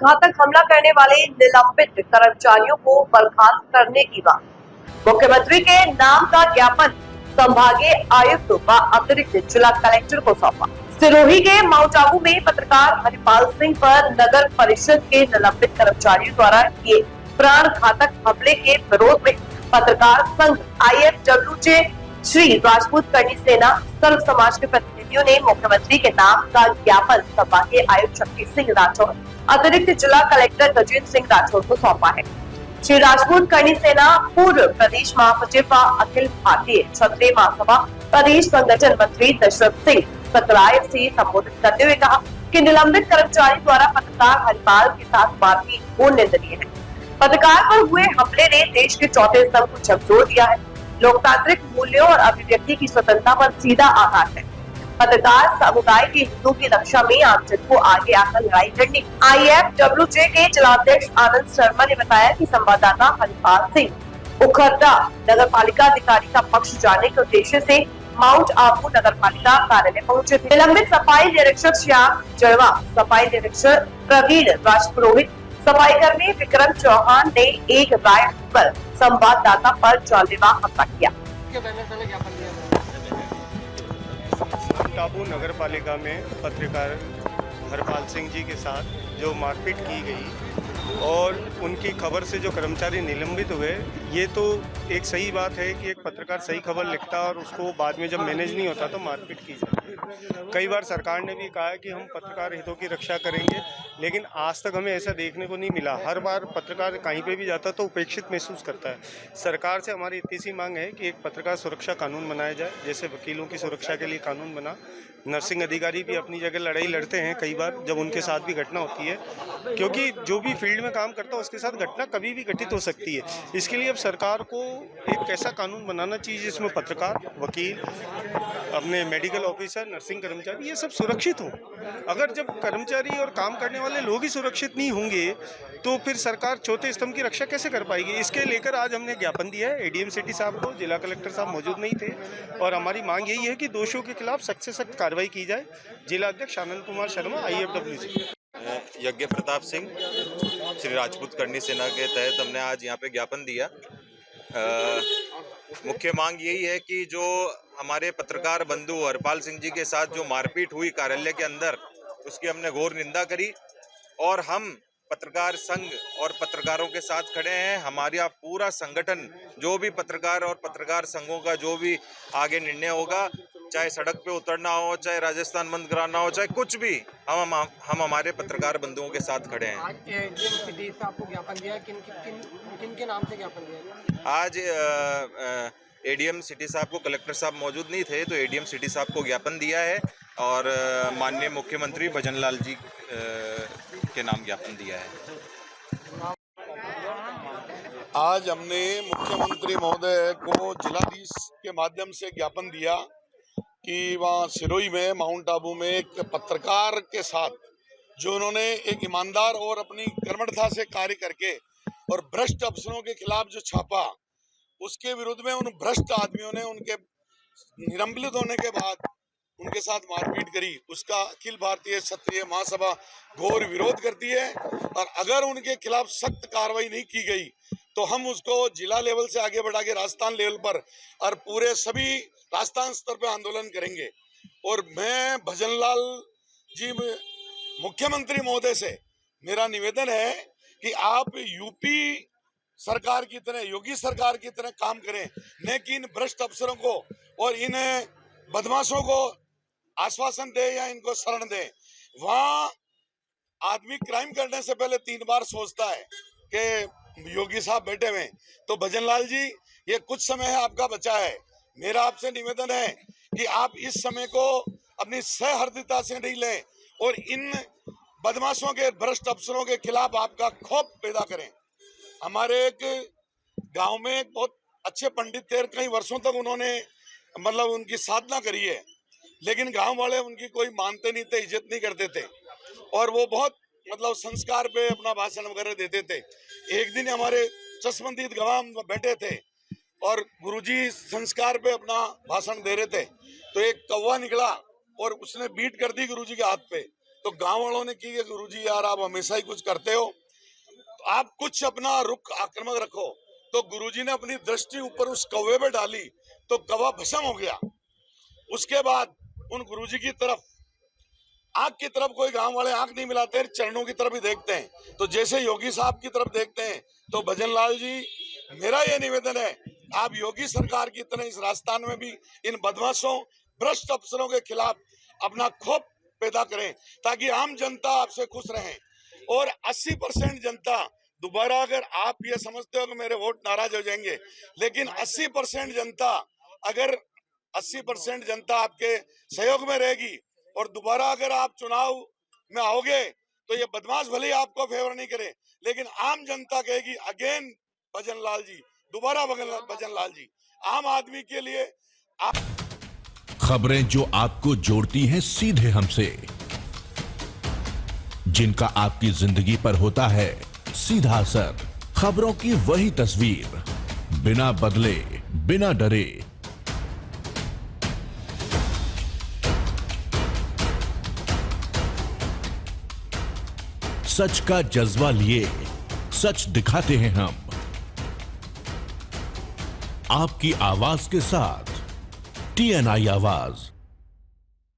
घातक हमला करने वाले निलंबित कर्मचारियों को बर्खास्त करने की मांग। मुख्यमंत्री के नाम का ज्ञापन संभागीय आयुक्त व अतिरिक्त जिला कलेक्टर को सौंपा। सिरोही के माउंट आबू में पत्रकार हरिपाल सिंह पर नगर परिषद के निलंबित कर्मचारियों द्वारा किए प्राण घातक हमले के विरोध में पत्रकार संघ IFWJ श्री राजपूत करनी सेना सर्व समाज के प्रतिनिधियों ने मुख्यमंत्री के नाम का ज्ञापन संभागीय आयुक्त शक्ति सिंह राठौर, अतिरिक्त जिला कलेक्टर गजेंद्र सिंह राठौर को सौंपा है। श्री राजपूत करनी सेना पूर्व प्रदेश महासचिव व अखिल भारतीय क्षत्रिय महासभा प्रदेश संगठन मंत्री दशरथ सिंह सकलाय से संबोधित करते हुए कहा कि निलंबित कर्मचारी द्वारा पत्रकार हरिपाल के साथ मारपीट वो निंदनीय है। पत्रकार पर हुए हमले ने देश के चौथे स्तंभ को झकझोर दिया है। लोकतांत्रिक मूल्यों और अभिव्यक्ति की स्वतंत्रता पर सीधा आघात है। पत्रकार समुदाय के हितों की रक्षा में आमजन को आगे आकर लड़ाई लड़नी। IFWJ के जिलाध्यक्ष आनंद शर्मा ने बताया कि संवाददाता हरिपाल सिंह उखरदा नगर पालिका अधिकारी का पक्ष जानने के उद्देश्य से माउंट आबू नगर पालिका कार्यालय पहुंचे थे। निलंबित सफाई निरीक्षक श्याम जड़वा, सफाई निरीक्षक प्रवीण राजपुरोहित, सफाई कर्मी विक्रम चौहान ने एक राय पर संवाददाता पर जानलेवा हमला किया। माउंट आबू नगर पालिका में पत्रकार हरपाल सिंह जी के साथ जो मारपीट की गई और उनकी खबर से जो कर्मचारी निलंबित हुए, ये तो एक सही बात है कि एक पत्रकार सही खबर लिखता और उसको बाद में जब मैनेज नहीं होता तो मारपीट की जाती है। कई बार सरकार ने भी कहा है कि हम पत्रकार हितों की रक्षा करेंगे, लेकिन आज तक हमें ऐसा देखने को नहीं मिला। हर बार पत्रकार कहीं पे भी जाता तो उपेक्षित महसूस करता है। सरकार से हमारी इतनी सी मांग है कि एक पत्रकार सुरक्षा कानून बनाया जाए, जैसे वकीलों की सुरक्षा के लिए कानून बना। नर्सिंग अधिकारी भी अपनी जगह लड़ाई लड़ते हैं कई बार जब उनके साथ भी घटना होती है, क्योंकि जो भी फील्ड में काम करता है उसके साथ घटना कभी भी घटित हो सकती है। इसके लिए अब सरकार को एक ऐसा कानून बनाना चाहिए जिसमें पत्रकार, वकील, अपने मेडिकल ऑफिसर, नर्सिंग कर्मचारी ये सब सुरक्षित हों। अगर जब कर्मचारी और काम करने वाले लोग ही सुरक्षित नहीं होंगे तो फिर सरकार चौथे स्तंभ की रक्षा कैसे कर पाएगी। इसके लेकर आज हमने ज्ञापन दिया है ADM सिटी साहब को। जिला कलेक्टर साहब मौजूद नहीं थे और हमारी मांग यही है कि दोषियों के खिलाफ सख्त से सख्त कार्रवाई की जाए। जिला अध्यक्ष आनंद कुमार शर्मा, IFWJ। यज्ञ प्रताप सिंह, श्री राजपूत करनी सेना के तहत हमने आज यहाँ पे ज्ञापन दिया। मुख्य मांग यही है कि जो हमारे पत्रकार बंधु हरपाल सिंह जी के साथ जो मारपीट हुई कार्यालय के अंदर, उसकी हमने घोर निंदा करी और हम पत्रकार संघ और पत्रकारों के साथ खड़े हैं। हमारा पूरा संगठन, जो भी पत्रकार और पत्रकार संघों का जो भी आगे निर्णय होगा, चाहे सड़क पे उतरना हो, चाहे राजस्थान बंद कराना हो, चाहे कुछ भी, हम हमारे पत्रकार बंधुओं के साथ खड़े हैं। आज ADM सिटी से आपको ज्ञापन दिया, किन के नाम से ज्ञापन दिया? आज ADM सिटी साहब को, कलेक्टर साहब मौजूद नहीं थे तो ADM सिटी साहब को ज्ञापन दिया है और माननीय मुख्यमंत्री भजनलाल जी के नाम ज्ञापन दिया है। आज हमने मुख्यमंत्री महोदय को जिलाधीश के माध्यम से ज्ञापन दिया कि वहाँ सिरोही में, माउंट आबू में एक पत्रकार के साथ जो उन्होंने एक ईमानदार और अपनी कर्मठता से कार्य करके और भ्रष्ट अफसरों के खिलाफ जो छापा, उसके विरुद्ध में उन भ्रष्ट आदमियों ने उनके निलंबित होने के बाद उनके साथ मारपीट करी। उसका अखिल भारतीय क्षत्रिय महासभा घोर विरोध करती है और अगर उनके खिलाफ सख्त कार्रवाई नहीं की गई तो हम उसको जिला लेवल से आगे बढ़ा के राजस्थान लेवल पर और पूरे सभी राजस्थान स्तर पर आंदोलन करेंगे। और मैं भजनलाल जी, मुख्यमंत्री महोदय से मेरा निवेदन है कि आप यूपी सरकार की तरह, योगी सरकार की तरह काम करें, न कि इन भ्रष्ट अफसरों को और इन बदमाशों को आश्वासन दे या इनको शरण दे। वहाँ आदमी क्राइम करने से पहले 3 बार सोचता है कि योगी साहब बैठे हुए, तो भजनलाल जी ये कुछ समय है आपका बचा है। मेरा आपसे निवेदन है कि आप इस समय को अपनी सहृदयता से नहीं लें और इन बदमाशों के, भ्रष्ट अफसरों के खिलाफ आपका खौफ पैदा करें। हमारे एक गांव में एक बहुत अच्छे पंडित थे, कई वर्षों तक उन्होंने मतलब उनकी साधना करी है, लेकिन गांव वाले उनकी कोई मानते नहीं थे, इज्जत नहीं करते थे और वो बहुत मतलब संस्कार पे अपना भाषण वगैरह देते थे। एक दिन हमारे चश्मदीद गवाम बैठे थे और गुरुजी संस्कार पे अपना भाषण दे रहे थे, तो एक कौवा निकला और उसने बीट कर दी गुरुजी के हाथ पे। तो गांव वालों ने की कि गुरुजी यार आप हमेशा ही कुछ करते हो, तो आप कुछ अपना रुख आक्रामक रखो। तो गुरुजी ने अपनी दृष्टि ऊपर उस कौवे पे डाली तो कौवा भस्म हो गया। उसके बाद उन गुरुजी की तरफ आंख की तरफ कोई गांव वाले आंख नहीं मिलाते, चरणों की तरफ ही देखते हैं। तो जैसे योगी साहब की तरफ देखते हैं तो भजन लाल जी, मेरा ये निवेदन है आप योगी सरकार की तरह इस राजस्थान में भी इन बदमाशों भ्रष्ट अफसरों के खिलाफ अपना खौफ पैदा करें ताकि आम जनता आपसे खुश रहे। और 80% जनता दोबारा, अगर आप ये समझते हो कि मेरे वोट नाराज हो जाएंगे, लेकिन 80% जनता, अगर 80% जनता आपके सहयोग में रहेगी और दोबारा अगर आप चुनाव में आओगे तो ये बदमाश भले ही आपको फेवर नहीं करे, लेकिन आम जनता कहेगी अगेन भजन लाल जी, दोबारा भजन लाल जी। आम आदमी के लिए खबरें जो आपको जोड़ती हैं सीधे हमसे, जिनका आपकी जिंदगी पर होता है सीधा असर, खबरों की वही तस्वीर, बिना बदले बिना डरे। सच का जज्बा लिए सच दिखाते हैं हम, आपकी आवाज के साथ TNI आवाज।